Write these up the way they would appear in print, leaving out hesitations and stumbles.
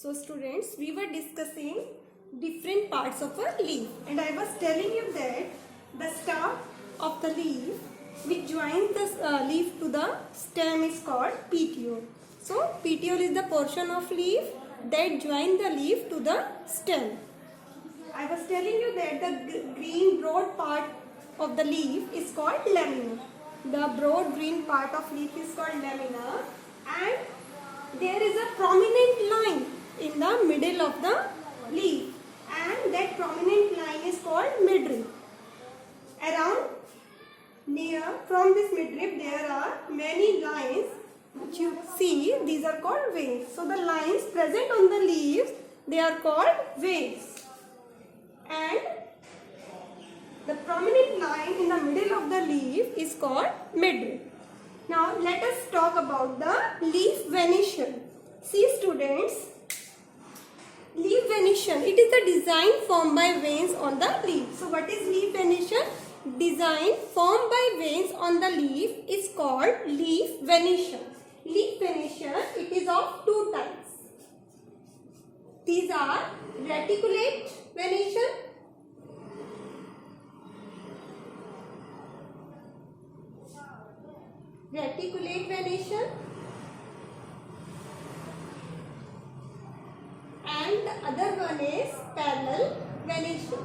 So students, we were discussing different parts of a leaf and I was telling you that the stalk of the leaf which joins the leaf to the stem is called petiole. So petiole is the portion of leaf that joins the leaf to the stem. I was telling you that the green broad part of the leaf is called lamina. The broad green part of leaf is called lamina, and there is a prominent line in the middle of the leaf, and that prominent line is called midrib. Around near from this midrib there are many lines which you see, these are called veins. So the lines present on the leaves, they are called veins, and the prominent line in the middle of the leaf is called midrib. Now let us talk about the leaf venation. See students, leaf venation, it is the design formed by veins on the leaf. So what is leaf venation? Design formed by veins on the leaf is called leaf venation. Leaf venation, it is of two types. These are reticulate venation and the other one is parallel venation.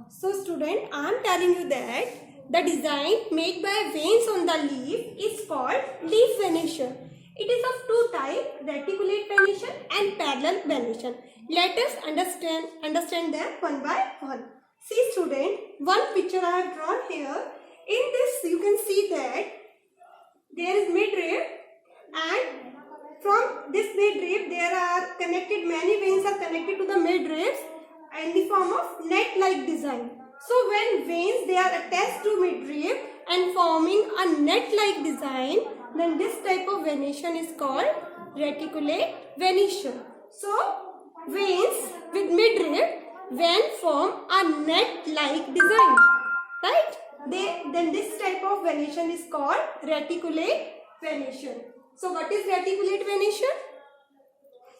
So student, I am telling you that the design made by veins on the leaf is called leaf venation. It is of two types, reticulate venation and parallel venation. Let us understand them one by one. See student, one picture I have drawn here. In this you can see that there is midrib, and from this midrib there are connected, many veins are connected to the midribs in the form of net-like design. So when veins they are attached to midrib and forming a net-like design, then this type of venation is called reticulate venation. So veins with midrib when form a net-like design, right? Then this type of venation is called reticulate venation. So what is reticulate venation?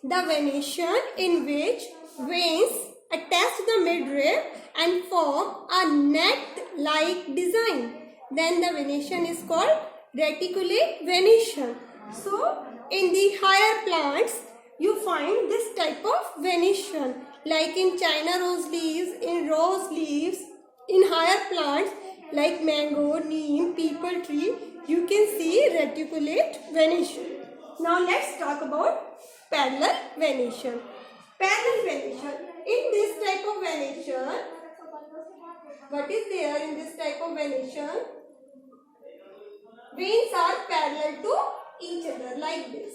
The venation in which veins attach to the midrib and form a net-like design. Then the venation is called reticulate venation. So in the higher plants you find this type of venation, like in China rose leaves, in rose leaves. In higher plants like mango, neem, peepal tree, you can see reticulate venation. Now let's talk about parallel venation. Parallel venation. In this type of venation, what is there in this type of venation? Veins are parallel to each other like this.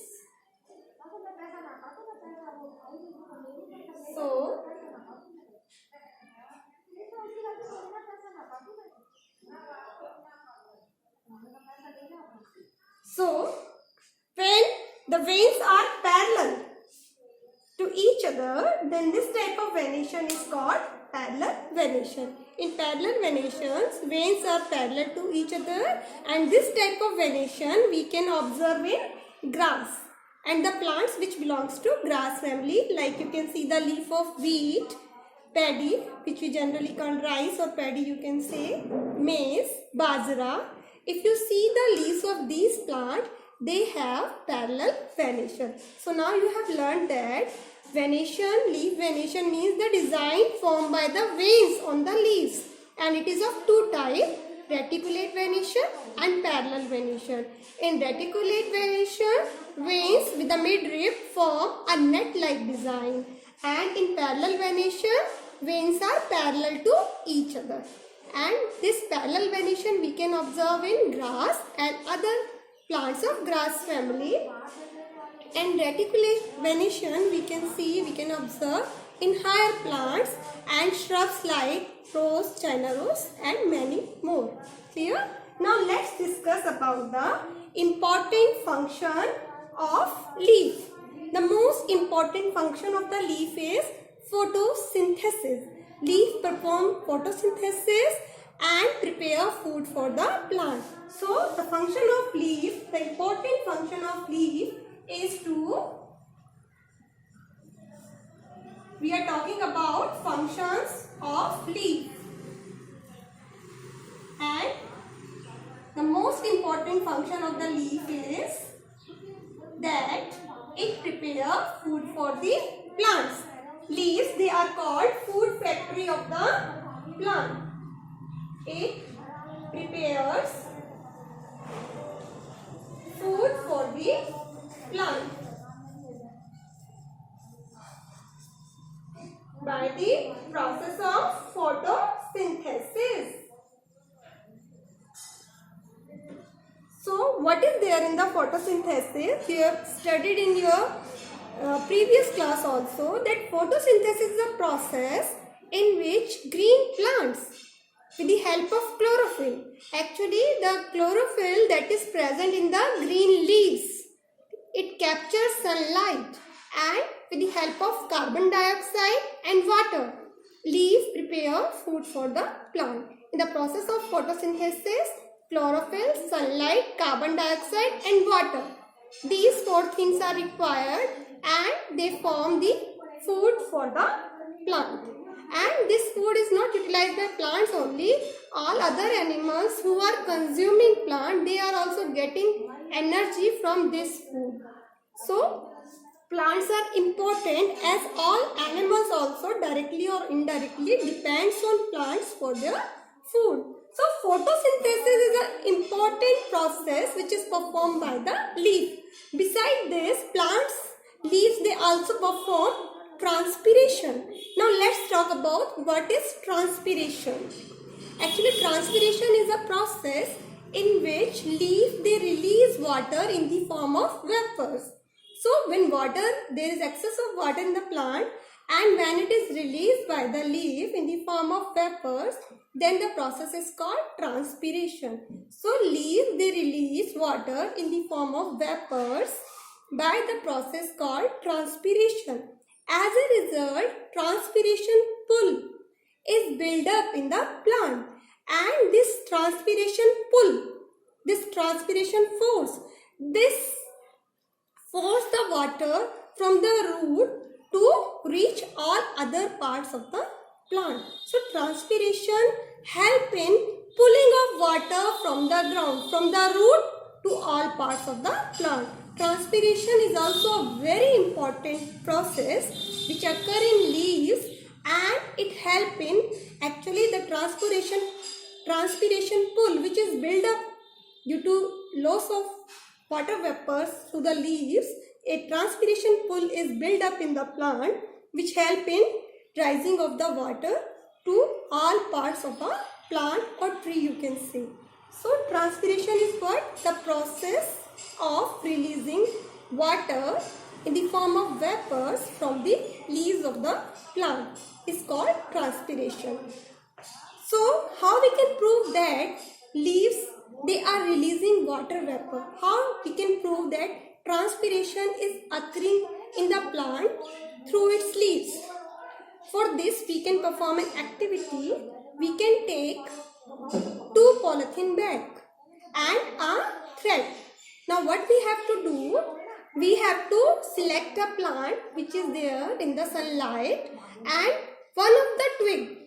So when the veins are parallel to each other, then this type of venation is called parallel venation. In parallel venations, veins are parallel to each other, and this type of venation we can observe in grass and the plants which belongs to grass family, like you can see the leaf of wheat, paddy, which we generally call rice or paddy, you can say, maize, bajra. If you see the leaves of these plants, they have parallel venation. So now you have learned that venation, leaf venation means the design formed by the veins on the leaves, and it is of two types, reticulate venation and parallel venation. In reticulate venation, veins with the midrib form a net-like design, and in parallel venation, veins are parallel to each other. And this parallel venation we can observe in grass and other plants of grass family. And reticulate venation we can observe in higher plants and shrubs like rose, China rose, and many more. Clear? Now let's discuss about the important function of leaf. The most important function of the leaf is photosynthesis. Leaf perform photosynthesis and prepare food for the plant. So the function of leaf, the important function of leaf is to, we are talking about functions of leaf, and the most important function of the leaf is that it prepares food for the plants. Leaves, they are called food factory of the plant. It prepares food for the plant by the process of photosynthesis. So what is there in the photosynthesis? You have studied in your previous class also that photosynthesis is a process in which green plants, with the help of chlorophyll, actually the chlorophyll that is present in the green leaves, it captures sunlight, and with the help of carbon dioxide and water, leaves prepare food for the plant. In the process of photosynthesis, chlorophyll, sunlight, carbon dioxide and water, these four things are required and they form the food for the plant. And this food is not utilized by plants only. All other animals who are consuming plant, they are also getting energy from this food. So plants are important as all animals also directly or indirectly depends on plants for their food. So photosynthesis is an important process which is performed by the leaf. Besides this, plants leaves, they also perform transpiration. Now let's talk about what is transpiration. Actually, transpiration is a process in which leaves, they release water in the form of vapors. So when there is excess of water in the plant, and when it is released by the leaf in the form of vapors, then the process is called transpiration. So leaves, they release water in the form of vapors by the process called transpiration. As a result, transpiration pool is built up in the plant, and this transpiration pull, this transpiration force, this force the water from the root to reach all other parts of the plant. So transpiration help in pulling of water from the ground, from the root to all parts of the plant. Transpiration is also a very important process which occur in leaves, and it help in actually the transpiration pool which is built up due to loss of water vapors to the leaves. A transpiration pool is built up in the plant which help in rising of the water to all parts of a plant or tree, you can say. So transpiration is what? The process of releasing water in the form of vapors from the leaves of the plant is called transpiration. So how we can prove that leaves, they are releasing water vapor? How we can prove that transpiration is occurring in the plant through its leaves? For this, we can perform an activity. We can take 2 polythene bags and a thread. Now what we have to do? We have to select a plant which is there in the sunlight, and one of the twig.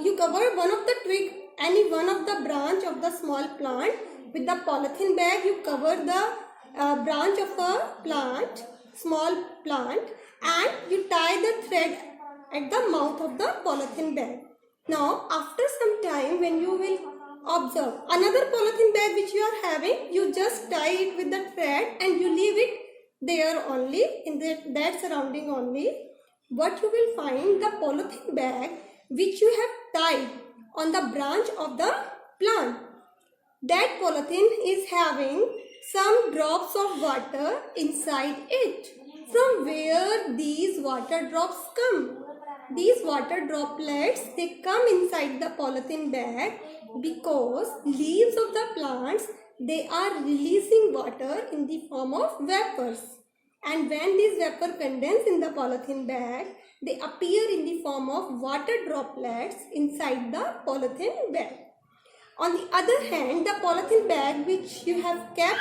You cover one of the twig, any one of the branch of the small plant with the polythene bag. You cover the branch of a plant, small plant, and you tie the thread at the mouth of the polythene bag. Now after some time, when you will observe another polythene bag which you are having, you just tie it with the thread and you leave it there only, in that surrounding only. What you will find, the polythene bag which you have tied on the branch of the plant, that polythene is having some drops of water inside it. From where these water drops come? These water droplets, they come inside the polythene bag because leaves of the plants, they are releasing water in the form of vapors. and when these vapor condense in the polythene bag, they appear in the form of water droplets inside the polythene bag. On the other hand, the polythene bag which you have kept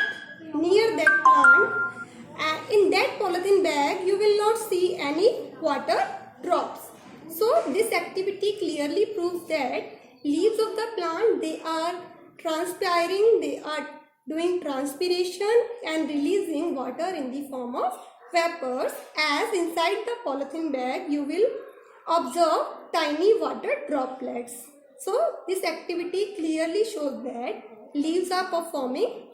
near that plant, in that polythene bag you will not see any water drops. So this activity clearly proves that leaves of the plant, they are transpiring, they are doing transpiration and releasing water in the form of vapors, as inside the polythene bag you will observe tiny water droplets. So this activity clearly shows that leaves are performing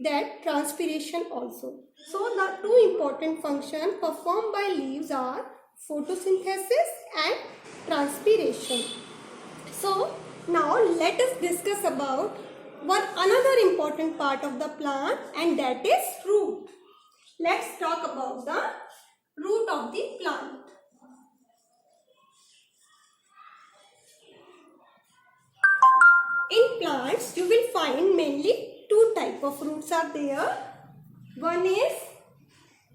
that transpiration also. So the two important functions performed by leaves are photosynthesis and transpiration. So now let us discuss about another important part of the plant, and that is root. Let's talk about the root of the plant. In plants you will find mainly two types of roots are there. One is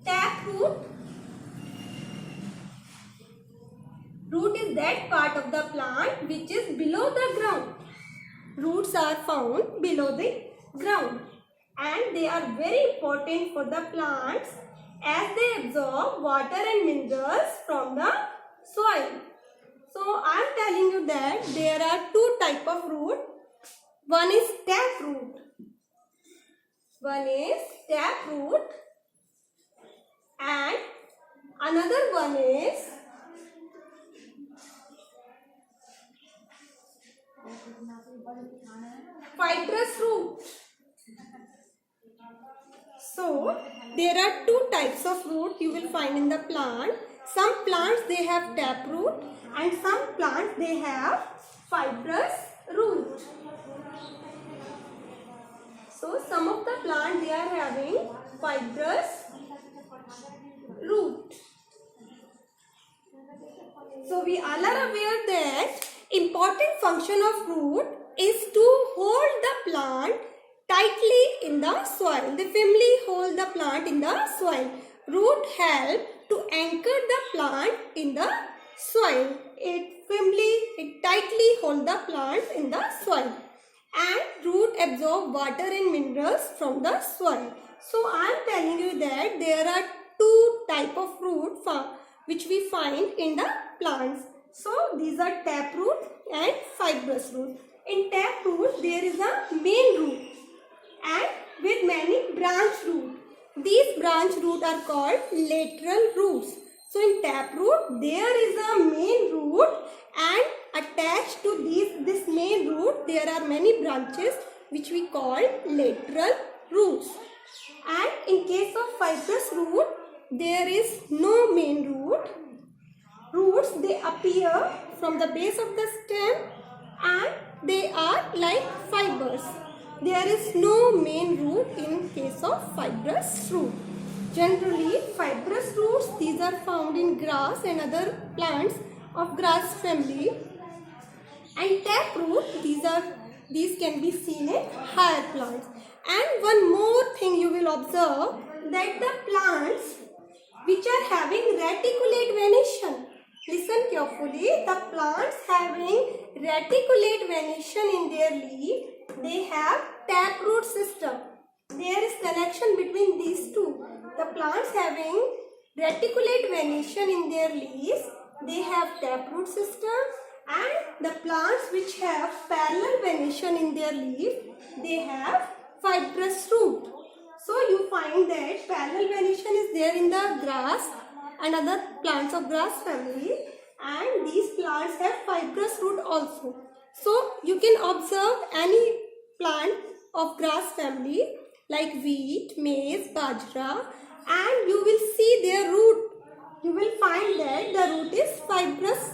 tap root. Root is that part of the plant which is below the ground. Roots are found below the ground and they are very important for the plants as they absorb water and minerals from the soil. So I am telling you that there are two types of root. One is tap root. One is tap root and another one is fibrous root. So there are two types of root you will find in the plant. Some plants they have tap root and some plants they have fibrous root. So some of the plants they are having fibrous root. So we all are aware that important function of root is to hold the plant tightly in the soil. They firmly hold the plant in the soil. Root help to anchor the plant in the soil. It tightly hold the plant in the soil. And root absorb water and minerals from the soil. So I am telling you that there are two types of root which we find in the plants. So these are tap root and fibrous root. In tap root there is a main root and with many branch root. These branch root are called lateral roots. So in tap root there is a main root and attached to this main root there are many branches which we call lateral roots. And in case of fibrous root there is no main root. Roots they appear from the base of the stem and they are like fibers. There is no main root in case of fibrous root. Generally, fibrous roots these are found in grass and other plants of grass family. And tap root these can be seen in higher plants. And one more thing you will observe that the plants which are having reticulate venation. Listen carefully. The plants having reticulate venation in their leaf, they have taproot system. There is connection between these two. The plants having reticulate venation in their leaves, they have taproot system, and the plants which have parallel venation in their leaf, they have fibrous root. So you find that parallel venation is there in the grass and other plants of grass family, and these plants have fibrous root also. So you can observe any plant of grass family like wheat, maize, bajra, and you will see their root. You will find that the root is fibrous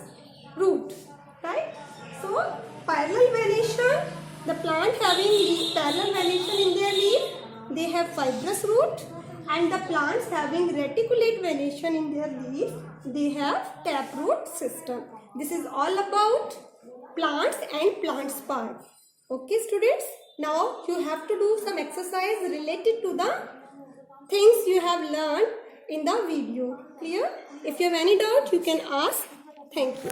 root, right? So parallel venation, the plant having parallel venation in their leaf, they have fibrous root, and the plants having reticulate venation in their leaf, they have taproot system. This is all about plants and plants part. Okay students, now you have to do some exercise related to the things you have learned in the video. Clear? If you have any doubt, you can ask. Thank you.